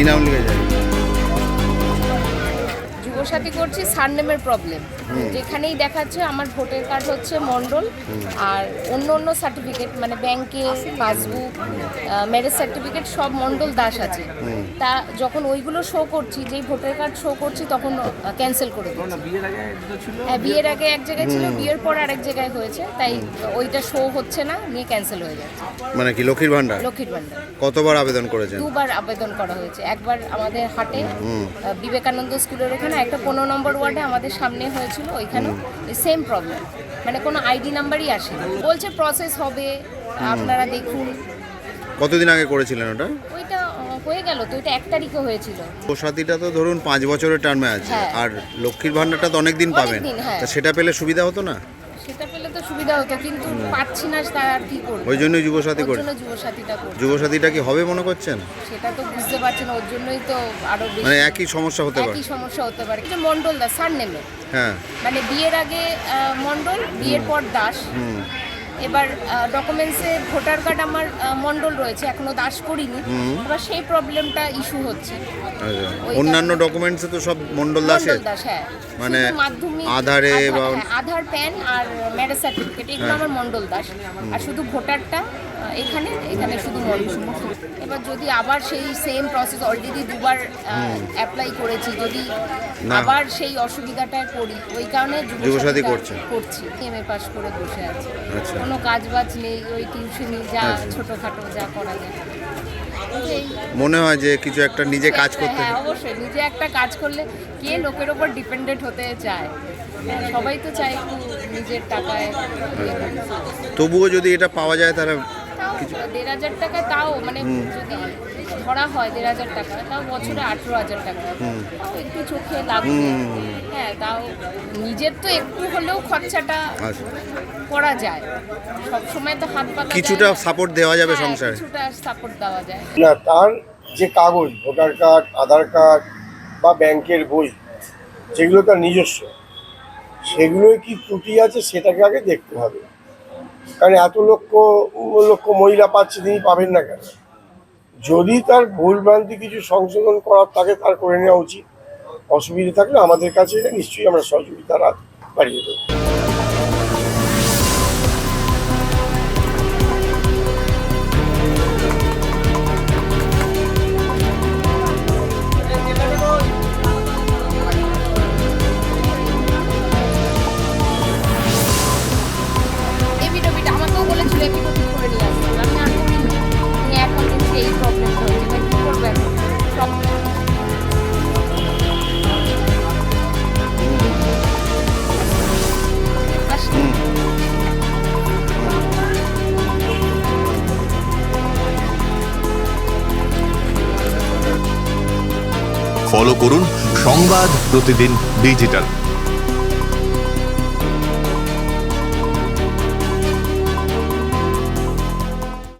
কি নাম লিখে যায়? যুবসাথী করছি, সারনেমের প্রবলেম। যেখানেই দেখাচ্ছে আমার ভোটার কার্ড হচ্ছে মণ্ডল, আর অন্য অন্য সার্টিফিকেট মানে ব্যাংকে পাসবুক, ম্যারেজ সার্টিফিকেট সব মণ্ডল দাস আছে। তা যখন ওইগুলো শো করছি, যেই ভোটার কার্ড শো করছি, তখন ক্যান্সেল করে দিচ্ছি। হ্যাঁ, বিয়ের আগে এক জায়গায় ছিল, বিয়ের পর আরেক জায়গায় হয়েছে, তাই ওইটা শো হচ্ছে না, নিয়ে ক্যান্সেল হয়ে যাচ্ছে। মানে কি লক্ষ্মীর ভান্ডার? লক্ষ্মীর ভান্ডার কতবার আবেদন করেছেন? দুবার আবেদন করা হয়েছে। একবার আমাদের হাটে বিবেকানন্দ স্কুলের ওখানে একটা 15 নম্বর ওয়ার্ডে আমাদের সামনে হয়েছিল, ওইখানেও সেম প্রবলেম, মানে কোনো আইডি নাম্বারই আসে না। বলছে প্রসেস হবে, আপনারা দেখুন। কতদিন আগে করেছিলেন ওটা? ওইটা হয়ে গেল তো, ওইটা 1 তারিখে হয়েছিল। যুবসাথীটা তো ধরুন 5 বছরের টার্মে আছে, হ্যাঁ। আর লক্ষ্মীর ভান্ডারটা তো অনেক দিন পাবেন, অনেকদিন, হ্যাঁ। তা সেটা পেলে সুবিধা হতো না? সেটা পেলে তো সুবিধা হতো, কিন্তু পাচ্ছি না, তার আর কি করব। ওই জন্যই যুবসাথী ওর করে। জন্য যুবসাথীটা করছি। যুবসাথীটা কি হবে মনে করছেন? সেটা তো বুঝতে পারছি না, ওর জন্যই তো আরো বেশি মানে একই সমস্যা হতে পারে? একই সমস্যা হতে পারে। যে মণ্ডল দাস সারনেমে, হ্যাঁ, মানে বিয়ের আগে মণ্ডল, বিয়ের পর দাস। এবার ডকুমেন্টসে ভোটার কার্ড আমার মণ্ডল রয়েছে, এখনো দাস করিনি। এবার সেই প্রবলেমটা ইস্যু হচ্ছে। আচ্ছা। অন্যান্য ডকুমেন্টসে তো সব মণ্ডল দাসের, মণ্ডল দাস, হ্যাঁ। মানে শুধু মাধ্যমিক, আধারে বা আধার, প্যান আর ম্যারেজ সার্টিফিকেট, এগুলো আমার মণ্ডল দাস। আর শুধু ভোটারটা এখানে এখানে শুধু মণ্ডল। এবার যদি আবার সেই সেম প্রসেস, অলরেডি দুবার অ্যাপ্লাই করেছি, যদি আবার সেই অসুবিধাটা করি, ওই কারণে যুবসাথী করছি। এমএ পাস করে বসে আছি। আচ্ছা। কোনো কাজ বাজ নেই, ওই টিউশনি যা ছোটোখাটো যা করা যায়। মনে হয় যে কিছু একটা নিজে কাজ করতে। হ্যাঁ, অবশ্যই নিজে একটা কাজ করলে কে লোকের ওপর ডিপেন্ডেন্ট হতে চায়? সবাই তো চায় একটু নিজের টাকায়। তবুও যদি এটা পাওয়া যায় তাহলে তাও 1,500 টাকা, তাও মানে যদি ধরা হয় 1,500 টাকা, তাও বছরে 18,000 টাকা, তাও একটু চোখে লাগবে। হ্যাঁ, তাও নিজের তো একটু হলেও খরচাটা করা যায়। সব সময় তো হাত পাকা কিছুটা সাপোর্ট দেওয়া যাবে হ্যাঁ, সংসারে। কিছুটা সাপোর্ট দেওয়া যায়। না, তার যে কাগজ, ভোটার কার্ড, আধার কার্ড বা ব্যাংকের বই, যেগুলো তার নিজস্ব, সেগুলোই কি ত্রুটি আছে সেটাকে আগে দেখতে হবে। কারণ এত লক্ষ লক্ষ মহিলা পাচ্ছে, তিনি পাবেন না কেন? যদি তার ভুলভ্রান্তি কিছু সংশোধন করার থাকে, তার করে নেওয়া উচিত। অসুবিধা থাকলে আমাদের কাছে নিশ্চয়ই আমরা সহযোগিতার হাত বাড়িয়ে দেবো। এপিডোপিট আমাকেও বলেছিল এপিডোপিট করে নিয়ে আসতে, আমি আর করিনি। এখন কিন্তু এই প্রবলেমটা হয়েছে, এবার কী করবো এখন? ফলো করুন সংবাদ প্রতিদিন ডিজিটাল।